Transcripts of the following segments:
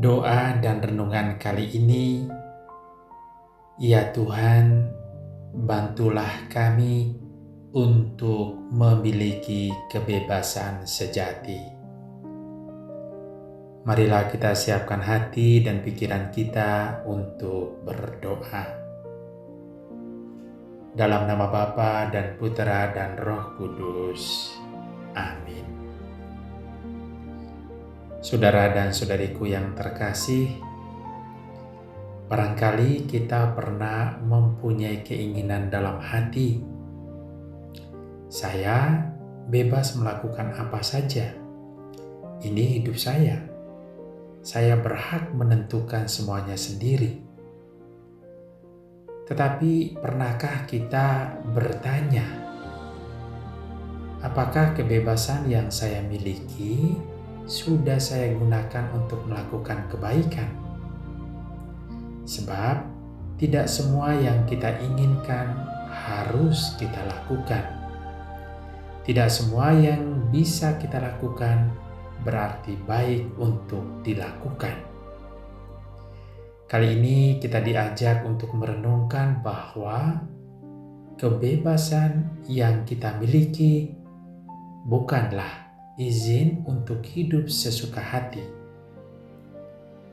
Doa dan renungan kali ini, ya Tuhan, bantulah kami untuk memiliki kebebasan sejati. Marilah kita siapkan hati dan pikiran kita untuk berdoa. Dalam nama Bapa dan Putera dan Roh Kudus. Amin. Saudara dan saudariku yang terkasih, barangkali kita pernah mempunyai keinginan dalam hati. Saya bebas melakukan apa saja. Ini hidup saya. Saya berhak menentukan semuanya sendiri. Tetapi pernahkah kita bertanya, apakah kebebasan yang saya miliki sudah saya gunakan untuk melakukan kebaikan? Sebab tidak semua yang kita inginkan harus kita lakukan. Tidak semua yang bisa kita lakukan berarti baik untuk dilakukan. Kali ini kita diajak untuk merenungkan bahwa kebebasan yang kita miliki bukanlah izin untuk hidup sesuka hati.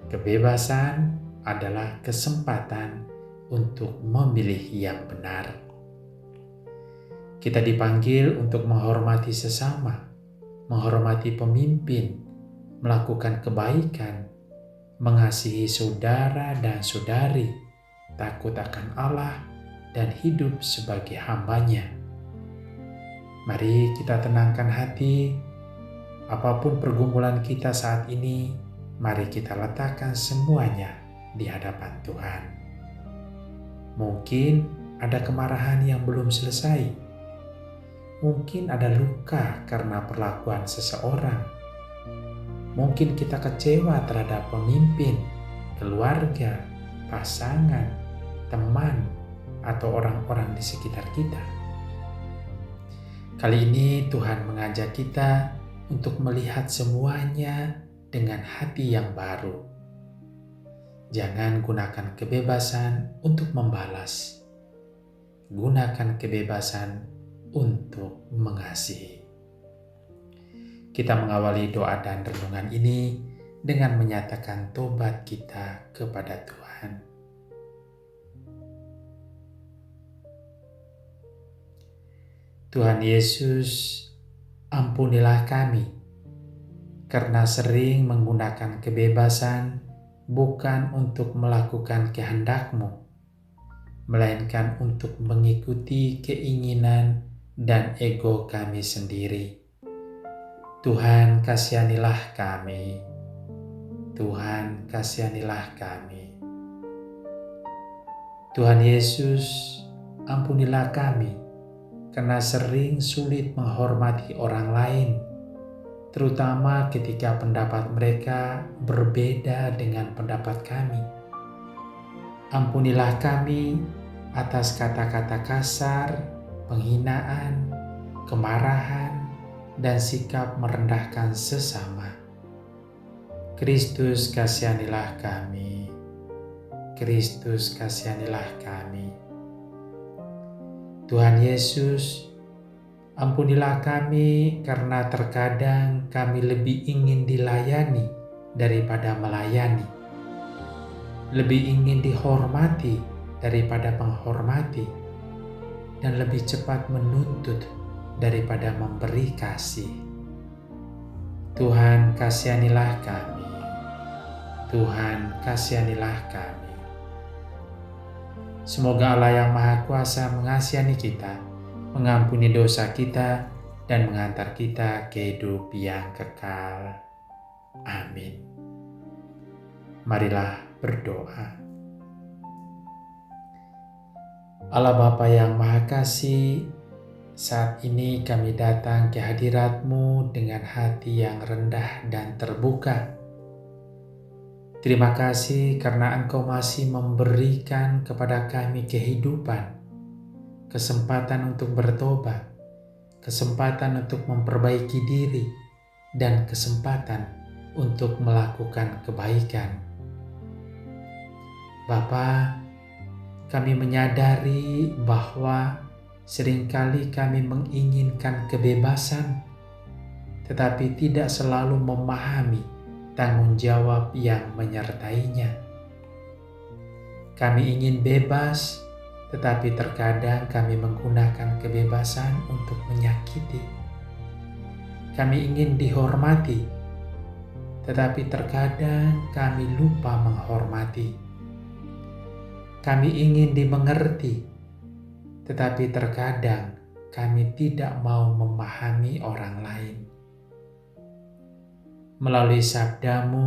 Kebebasan adalah kesempatan untuk memilih yang benar. Kita dipanggil untuk menghormati sesama, menghormati pemimpin, melakukan kebaikan, mengasihi saudara dan saudari, takut akan Allah, dan hidup sebagai hamba-Nya. Mari kita tenangkan hati. Apapun pergumulan kita saat ini, mari kita letakkan semuanya di hadapan Tuhan. Mungkin ada kemarahan yang belum selesai. Mungkin ada luka karena perlakuan seseorang. Mungkin kita kecewa terhadap pemimpin, keluarga, pasangan, teman, atau orang-orang di sekitar kita. Kali ini Tuhan mengajak kita untuk melihat semuanya dengan hati yang baru. Jangan gunakan kebebasan untuk membalas. Gunakan kebebasan untuk mengasihi. Kita mengawali doa dan renungan ini dengan menyatakan tobat kita kepada Tuhan. Tuhan Yesus, ampunilah kami, karena sering menggunakan kebebasan bukan untuk melakukan kehendak-Mu, melainkan untuk mengikuti keinginan dan ego kami sendiri. Tuhan, kasihanilah kami. Tuhan, kasihanilah kami. Tuhan Yesus, ampunilah kami, karena sering sulit menghormati orang lain, terutama ketika pendapat mereka berbeda dengan pendapat kami. Ampunilah kami atas kata-kata kasar, penghinaan, kemarahan, dan sikap merendahkan sesama. Kristus, kasihanilah kami. Kristus, kasihanilah kami. Tuhan Yesus, ampunilah kami karena terkadang kami lebih ingin dilayani daripada melayani. Lebih ingin dihormati daripada menghormati. Dan lebih cepat menuntut daripada memberi kasih. Tuhan, kasihanilah kami. Tuhan, kasihanilah kami. Semoga Allah yang Maha Kuasa mengasihani kita, mengampuni dosa kita, dan mengantar kita ke hidup yang kekal. Amin. Marilah berdoa. Allah Bapa yang Maha Kasih, saat ini kami datang ke hadirat-Mu dengan hati yang rendah dan terbuka. Terima kasih karena Engkau masih memberikan kepada kami kehidupan, kesempatan untuk bertobat, kesempatan untuk memperbaiki diri, dan kesempatan untuk melakukan kebaikan. Bapa, kami menyadari bahwa seringkali kami menginginkan kebebasan, tetapi tidak selalu memahami tanggung jawab yang menyertainya. Kami ingin bebas, tetapi terkadang kami menggunakan kebebasan untuk menyakiti. Kami ingin dihormati, tetapi terkadang kami lupa menghormati. Kami ingin dimengerti, tetapi terkadang kami tidak mau memahami orang lain. Melalui sabda-Mu,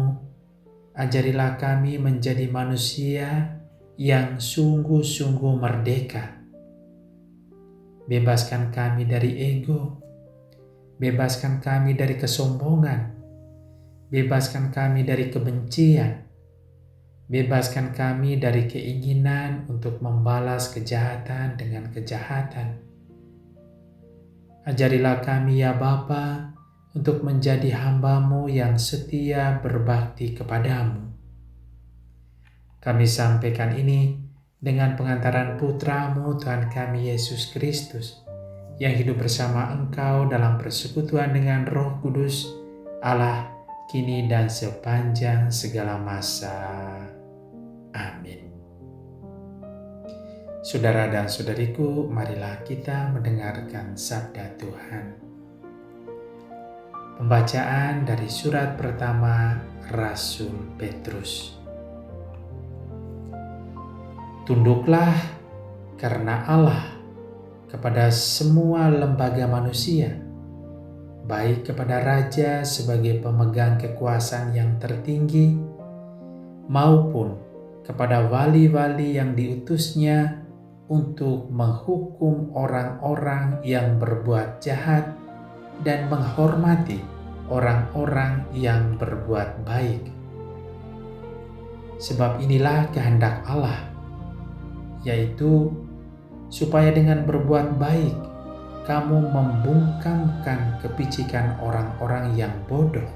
ajarilah kami menjadi manusia yang sungguh-sungguh merdeka. Bebaskan kami dari ego, bebaskan kami dari kesombongan, bebaskan kami dari kebencian, bebaskan kami dari keinginan untuk membalas kejahatan dengan kejahatan. Ajarilah kami ya Bapa, untuk menjadi hamba-Mu yang setia berbakti kepadamu. Kami sampaikan ini dengan pengantaran Putra-Mu Tuhan kami Yesus Kristus, yang hidup bersama Engkau dalam persekutuan dengan Roh Kudus, Allah, kini dan sepanjang segala masa. Amin. Saudara dan saudariku, marilah kita mendengarkan sabda Tuhan. Pembacaan dari surat pertama Rasul Petrus. Tunduklah karena Allah kepada semua lembaga manusia, baik kepada raja sebagai pemegang kekuasaan yang tertinggi, maupun kepada wali-wali yang diutusnya untuk menghukum orang-orang yang berbuat jahat dan menghormati orang-orang yang berbuat baik. Sebab inilah kehendak Allah, yaitu supaya dengan berbuat baik kamu membungkamkan kepicikan orang-orang yang bodoh.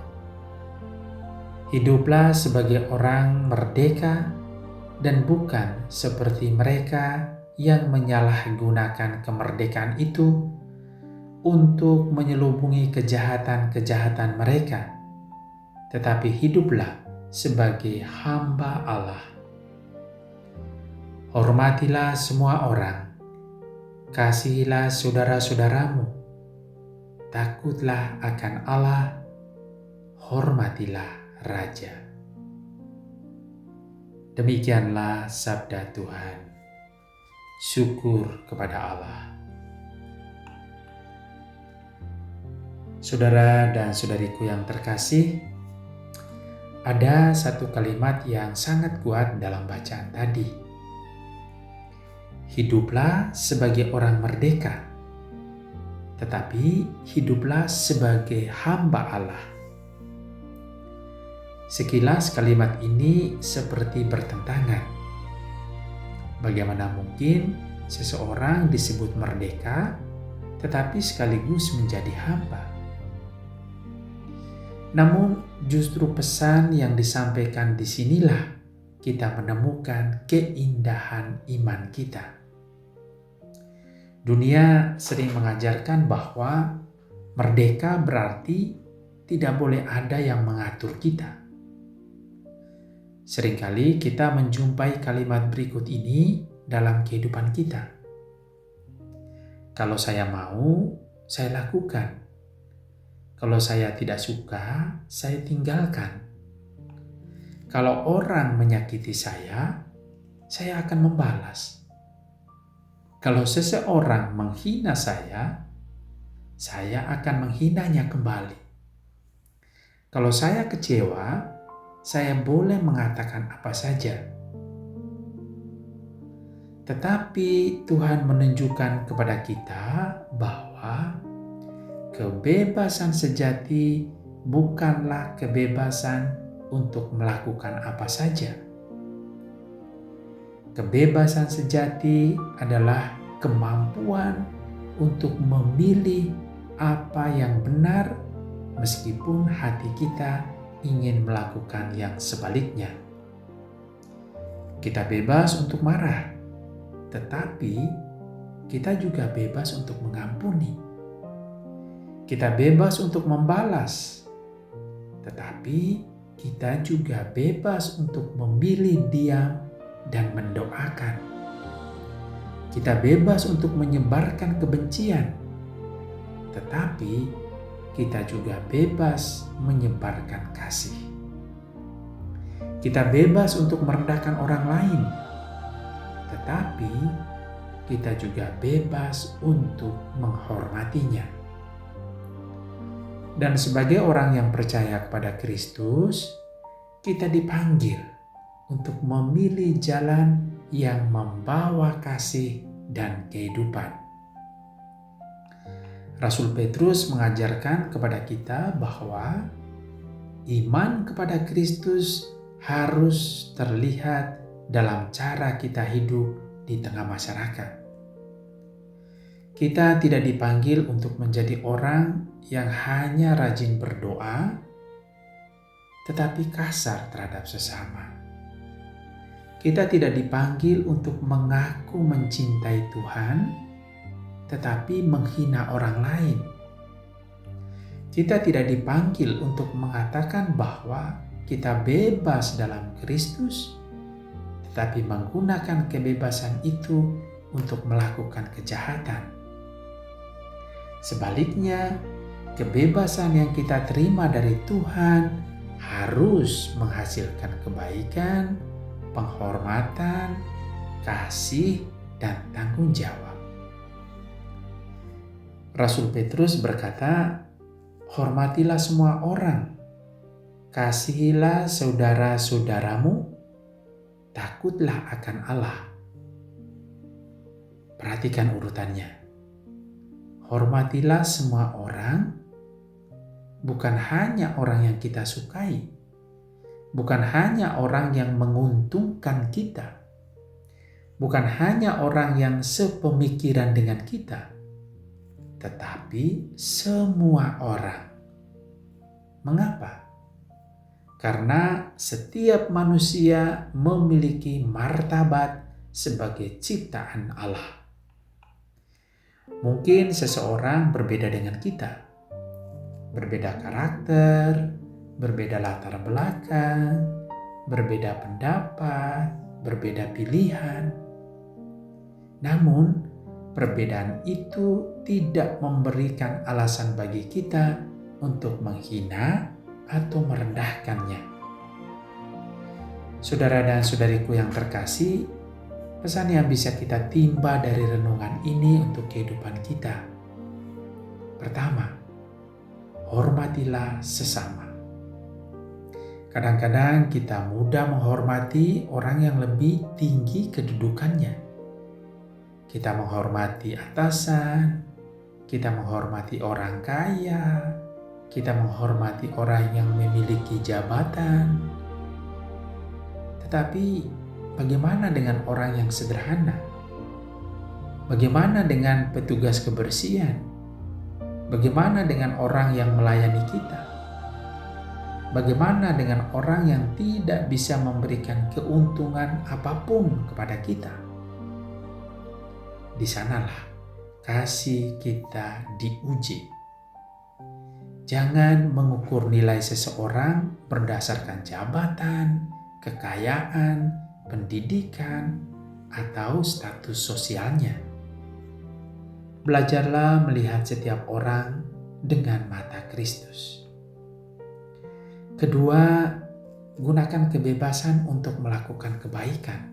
Hiduplah sebagai orang merdeka dan bukan seperti mereka yang menyalahgunakan kemerdekaan itu untuk menyelubungi kejahatan-kejahatan mereka, tetapi hiduplah sebagai hamba Allah. Hormatilah semua orang, kasihilah saudara-saudaramu, takutlah akan Allah, hormatilah Raja. Demikianlah sabda Tuhan. Syukur kepada Allah. Saudara dan saudariku yang terkasih, ada satu kalimat yang sangat kuat dalam bacaan tadi. Hiduplah sebagai orang merdeka, tetapi hiduplah sebagai hamba Allah. Sekilas kalimat ini seperti bertentangan. Bagaimana mungkin seseorang disebut merdeka, tetapi sekaligus menjadi hamba? Namun justru pesan yang disampaikan di sinilah kita menemukan keindahan iman kita. Dunia sering mengajarkan bahwa merdeka berarti tidak boleh ada yang mengatur kita. Seringkali kita menjumpai kalimat berikut ini dalam kehidupan kita. Kalau saya mau, saya lakukan. Kalau saya tidak suka, saya tinggalkan. Kalau orang menyakiti saya akan membalas. Kalau seseorang menghina saya akan menghinanya kembali. Kalau saya kecewa, saya boleh mengatakan apa saja. Tetapi Tuhan menunjukkan kepada kita bahwa kebebasan sejati bukanlah kebebasan untuk melakukan apa saja. Kebebasan sejati adalah kemampuan untuk memilih apa yang benar meskipun hati kita ingin melakukan yang sebaliknya. Kita bebas untuk marah, tetapi kita juga bebas untuk mengampuni. Kita bebas untuk membalas, tetapi kita juga bebas untuk memilih diam dan mendoakan. Kita bebas untuk menyebarkan kebencian, tetapi kita juga bebas menyebarkan kasih. Kita bebas untuk merendahkan orang lain, tetapi kita juga bebas untuk menghormatinya. Dan sebagai orang yang percaya kepada Kristus, kita dipanggil untuk memilih jalan yang membawa kasih dan kehidupan. Rasul Petrus mengajarkan kepada kita bahwa iman kepada Kristus harus terlihat dalam cara kita hidup di tengah masyarakat. Kita tidak dipanggil untuk menjadi orang yang hanya rajin berdoa, tetapi kasar terhadap sesama. Kita tidak dipanggil untuk mengaku mencintai Tuhan, tetapi menghina orang lain. Kita tidak dipanggil untuk mengatakan bahwa kita bebas dalam Kristus, tetapi menggunakan kebebasan itu untuk melakukan kejahatan. Sebaliknya, kebebasan yang kita terima dari Tuhan harus menghasilkan kebaikan, penghormatan, kasih, dan tanggung jawab. Rasul Petrus berkata, "Hormatilah semua orang, kasihilah saudara-saudaramu, takutlah akan Allah." Perhatikan urutannya. Hormatilah semua orang, bukan hanya orang yang kita sukai, bukan hanya orang yang menguntungkan kita, bukan hanya orang yang sepemikiran dengan kita, tetapi semua orang. Mengapa? Karena setiap manusia memiliki martabat sebagai ciptaan Allah. Mungkin seseorang berbeda dengan kita, berbeda karakter, berbeda latar belakang, berbeda pendapat, berbeda pilihan. Namun, perbedaan itu tidak memberikan alasan bagi kita untuk menghina atau merendahkannya. Saudara dan saudariku yang terkasih, pesan yang bisa kita timba dari renungan ini untuk kehidupan kita. Pertama, hormatilah sesama. Kadang-kadang kita mudah menghormati orang yang lebih tinggi kedudukannya. Kita menghormati atasan, kita menghormati orang kaya, kita menghormati orang yang memiliki jabatan. Tetapi bagaimana dengan orang yang sederhana? Bagaimana dengan petugas kebersihan? Bagaimana dengan orang yang melayani kita? Bagaimana dengan orang yang tidak bisa memberikan keuntungan apapun kepada kita? Di sanalah kasih kita diuji. Jangan mengukur nilai seseorang berdasarkan jabatan, kekayaan, pendidikan, atau status sosialnya. Belajarlah melihat setiap orang dengan mata Kristus. Kedua, gunakan kebebasan untuk melakukan kebaikan.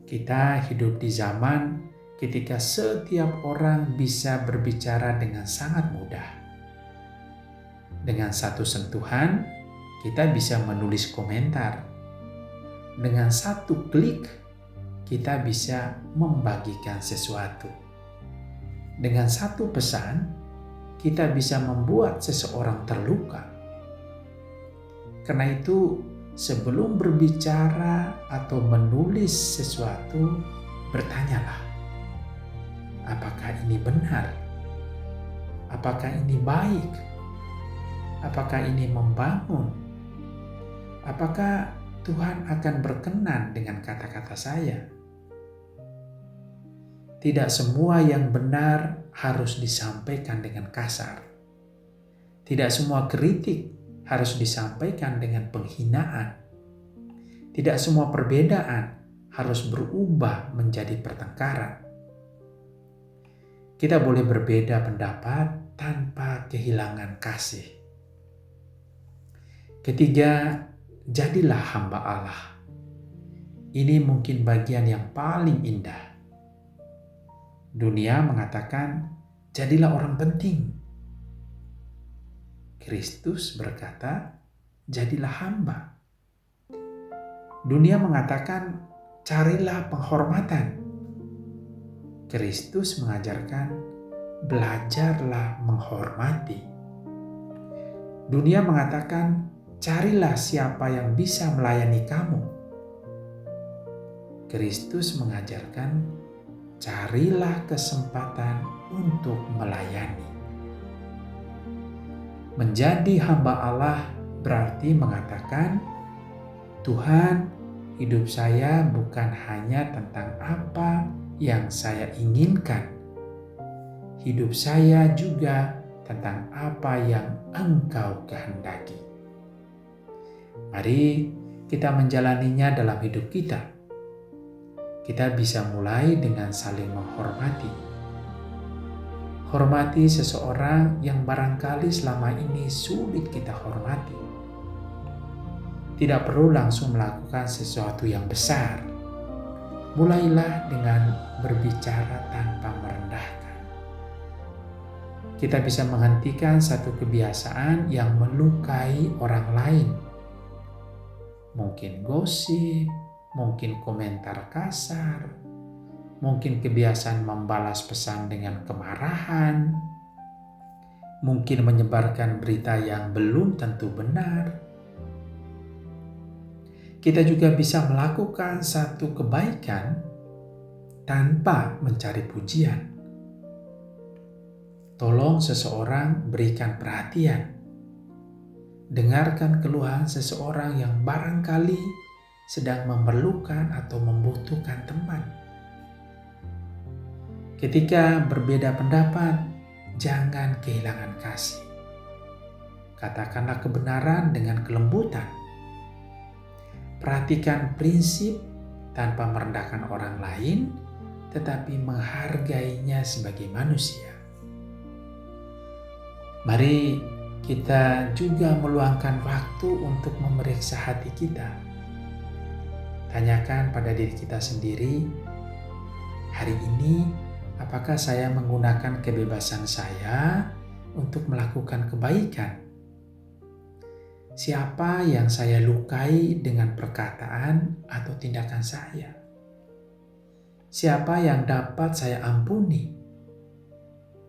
Kita hidup di zaman ketika setiap orang bisa berbicara dengan sangat mudah. Dengan satu sentuhan, kita bisa menulis komentar. Dengan satu klik, kita bisa membagikan sesuatu. Dengan satu pesan, kita bisa membuat seseorang terluka. Karena itu, sebelum berbicara atau menulis sesuatu, bertanyalah, apakah ini benar? Apakah ini baik? Apakah ini membangun? Apakah Tuhan akan berkenan dengan kata-kata saya? Tidak semua yang benar harus disampaikan dengan kasar. Tidak semua kritik harus disampaikan dengan penghinaan. Tidak semua perbedaan harus berubah menjadi pertengkaran. Kita boleh berbeda pendapat tanpa kehilangan kasih. Ketiga, jadilah hamba Allah. Ini mungkin bagian yang paling indah. Dunia mengatakan, jadilah orang penting. Kristus berkata, jadilah hamba. Dunia mengatakan, carilah penghormatan. Kristus mengajarkan, belajarlah menghormati. Dunia mengatakan, carilah siapa yang bisa melayani kamu. Kristus mengajarkan, carilah kesempatan untuk melayani. Menjadi hamba Allah berarti mengatakan, Tuhan, hidup saya bukan hanya tentang apa yang saya inginkan. Hidup saya juga tentang apa yang Engkau kehendaki. Mari kita menjalaninya dalam hidup kita. Kita bisa mulai dengan saling menghormati. Hormati seseorang yang barangkali selama ini sulit kita hormati. Tidak perlu langsung melakukan sesuatu yang besar. Mulailah dengan berbicara tanpa merendahkan. Kita bisa menghentikan satu kebiasaan yang melukai orang lain. Mungkin gosip, mungkin komentar kasar, mungkin kebiasaan membalas pesan dengan kemarahan, mungkin menyebarkan berita yang belum tentu benar. Kita juga bisa melakukan satu kebaikan tanpa mencari pujian. Tolong seseorang berikan perhatian. Dengarkan keluhan seseorang yang barangkali sedang memerlukan atau membutuhkan teman. Ketika berbeda pendapat, jangan kehilangan kasih. Katakanlah kebenaran dengan kelembutan. Perhatikan prinsip tanpa merendahkan orang lain, tetapi menghargainya sebagai manusia. Mari kita juga meluangkan waktu untuk memeriksa hati kita. Tanyakan pada diri kita sendiri, hari ini apakah saya menggunakan kebebasan saya untuk melakukan kebaikan? Siapa yang saya lukai dengan perkataan atau tindakan saya? Siapa yang dapat saya ampuni?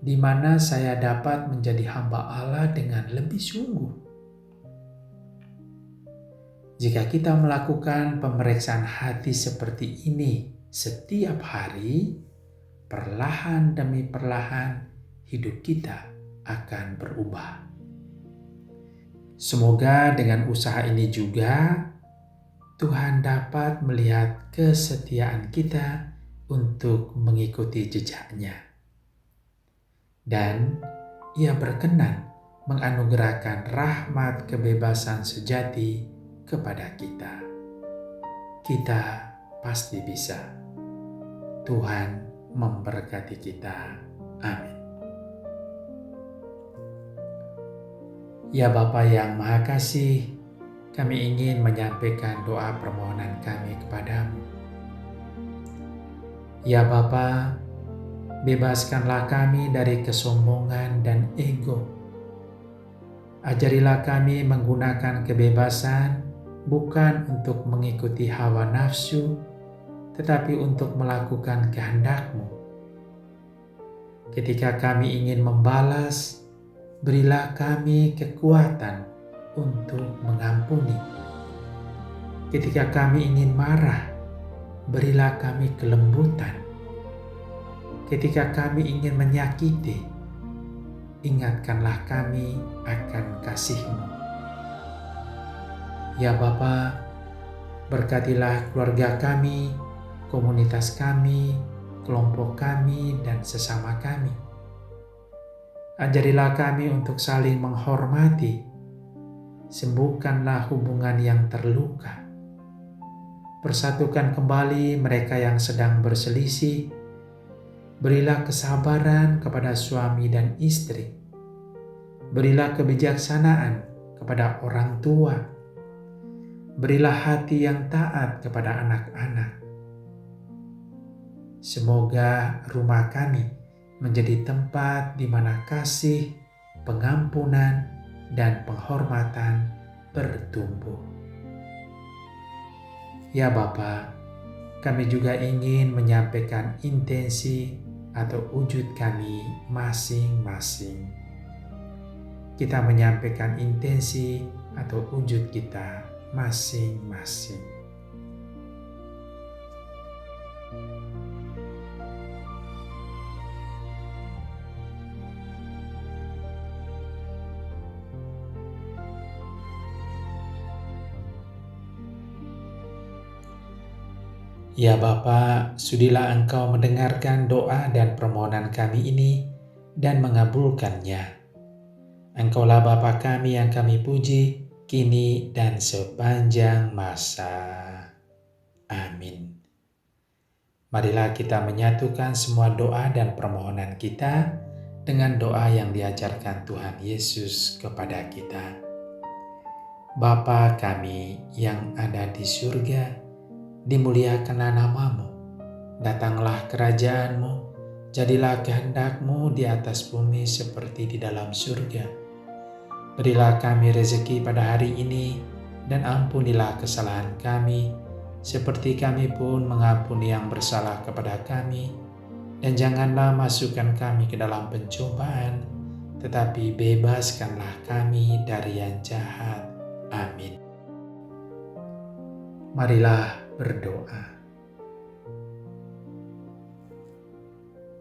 Di mana saya dapat menjadi hamba Allah dengan lebih sungguh? Jika kita melakukan pemeriksaan hati seperti ini setiap hari, perlahan demi perlahan hidup kita akan berubah. Semoga dengan usaha ini juga Tuhan dapat melihat kesetiaan kita untuk mengikuti jejaknya. Dan Ia berkenan menganugerahkan rahmat kebebasan sejati kepada kita. Kita pasti bisa. Tuhan memberkati kita. Amin. Ya Bapa yang Maha Kasih, kami ingin menyampaikan doa permohonan kami kepadamu. Ya Bapa, bebaskanlah kami dari kesombongan dan ego. Ajarilah kami menggunakan kebebasan bukan untuk mengikuti hawa nafsu, tetapi untuk melakukan kehendak-Mu. Ketika kami ingin membalas, berilah kami kekuatan untuk mengampuni. Ketika kami ingin marah, berilah kami kelembutan. Ketika kami ingin menyakiti, ingatkanlah kami akan kasih-Mu. Ya Bapa, berkatilah keluarga kami, komunitas kami, kelompok kami, dan sesama kami. Ajarilah kami untuk saling menghormati, sembuhkanlah hubungan yang terluka. Persatukan kembali mereka yang sedang berselisih. Berilah kesabaran kepada suami dan istri. Berilah kebijaksanaan kepada orang tua. Berilah hati yang taat kepada anak-anak. Semoga rumah kami menjadi tempat di mana kasih, pengampunan, dan penghormatan bertumbuh. Ya Bapa, kami juga ingin menyampaikan intensi atau wujud kami masing-masing. Kita menyampaikan intensi atau wujud kita masing-masing. Ya Bapa, sudilah Engkau mendengarkan doa dan permohonan kami ini dan mengabulkannya. Engkaulah Bapa kami yang kami puji, kini dan sepanjang masa. Amin. Marilah kita menyatukan semua doa dan permohonan kita dengan doa yang diajarkan Tuhan Yesus kepada kita. Bapa kami yang ada di surga, dimuliakanlah nama-Mu, datanglah kerajaan-Mu, jadilah kehendak-Mu di atas bumi seperti di dalam surga. Berilah kami rezeki pada hari ini, dan ampunilah kesalahan kami, seperti kami pun mengampuni yang bersalah kepada kami. Dan janganlah masukkan kami ke dalam pencobaan, tetapi bebaskanlah kami dari yang jahat. Amin. Marilah berdoa.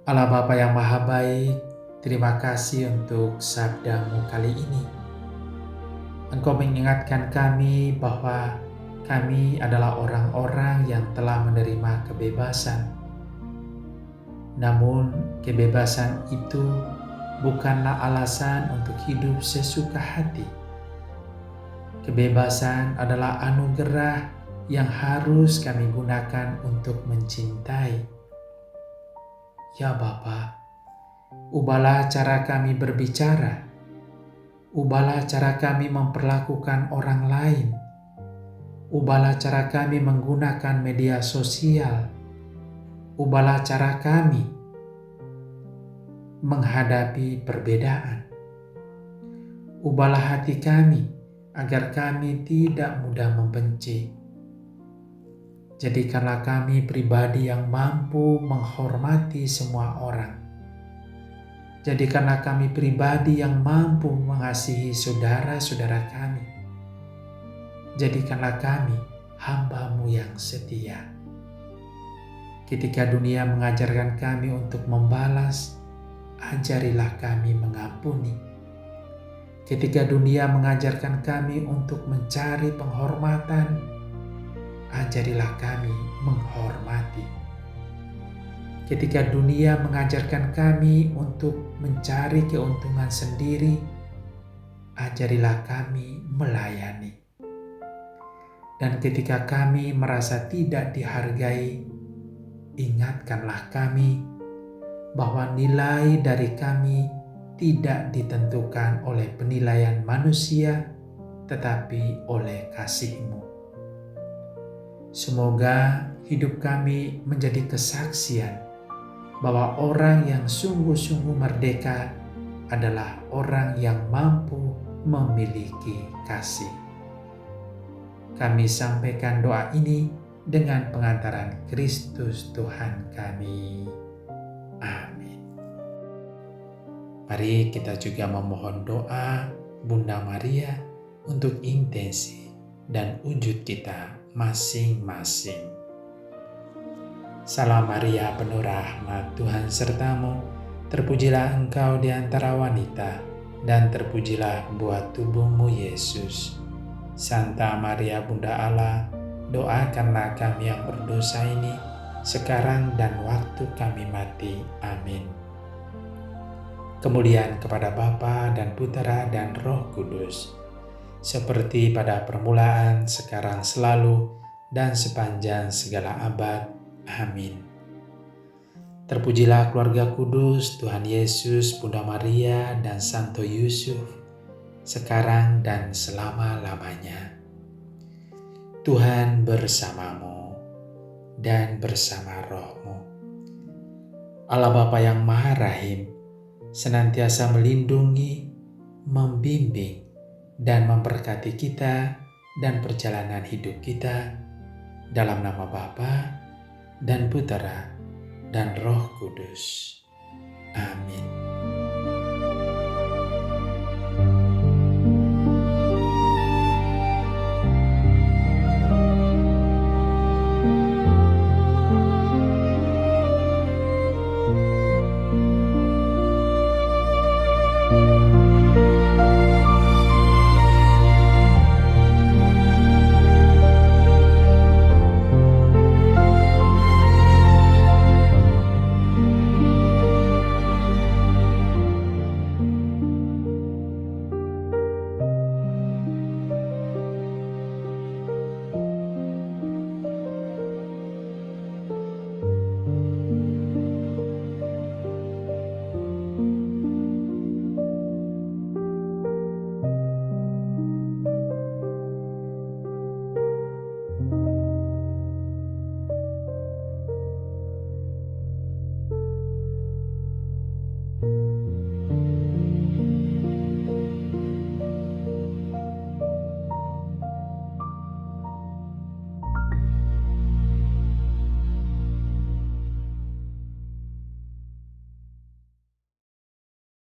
Allah Bapa yang Maha Baik, terima kasih untuk sabda-Mu kali ini. Engkau mengingatkan kami bahwa kami adalah orang-orang yang telah menerima kebebasan. Namun kebebasan itu bukanlah alasan untuk hidup sesuka hati. Kebebasan adalah anugerah yang harus kami gunakan untuk mencintai. Ya Bapa, ubahlah cara kami berbicara, ubahlah cara kami memperlakukan orang lain, ubahlah cara kami menggunakan media sosial, ubahlah cara kami menghadapi perbedaan. Ubahlah hati kami agar kami tidak mudah membenci. Jadikanlah kami pribadi yang mampu menghormati semua orang. Jadikanlah kami pribadi yang mampu mengasihi saudara-saudara kami. Jadikanlah kami hamba-Mu yang setia. Ketika dunia mengajarkan kami untuk membalas, ajarilah kami mengampuni. Ketika dunia mengajarkan kami untuk mencari penghormatan, ajarilah kami menghormati. Ketika dunia mengajarkan kami untuk mencari keuntungan sendiri, ajarilah kami melayani. Dan ketika kami merasa tidak dihargai, ingatkanlah kami bahwa nilai dari kami tidak ditentukan oleh penilaian manusia, tetapi oleh kasih-Mu. Semoga hidup kami menjadi kesaksian bahwa orang yang sungguh-sungguh merdeka adalah orang yang mampu memiliki kasih. Kami sampaikan doa ini dengan pengantaran Kristus Tuhan kami. Amin. Mari kita juga memohon doa Bunda Maria untuk intensi dan wujud kita masing-masing. Salam Maria, penuh rahmat, Tuhan sertamu. Terpujilah engkau di antara wanita, dan terpujilah buah tubuhmu Yesus. Santa Maria Bunda Allah, doakanlah kami yang berdosa ini, sekarang dan waktu kami mati. Amin. Kemuliaan kepada Bapa dan Putera dan Roh Kudus, seperti pada permulaan, sekarang, selalu, dan sepanjang segala abad. Amin. Terpujilah keluarga kudus, Tuhan Yesus, Bunda Maria, dan Santo Yusuf, sekarang dan selama-lamanya. Tuhan bersamamu dan bersama rohmu. Allah Bapa yang Maha Rahim, senantiasa melindungi, membimbing, dan memberkati kita dan perjalanan hidup kita, dalam nama Bapa dan Putera dan Roh Kudus. Amin.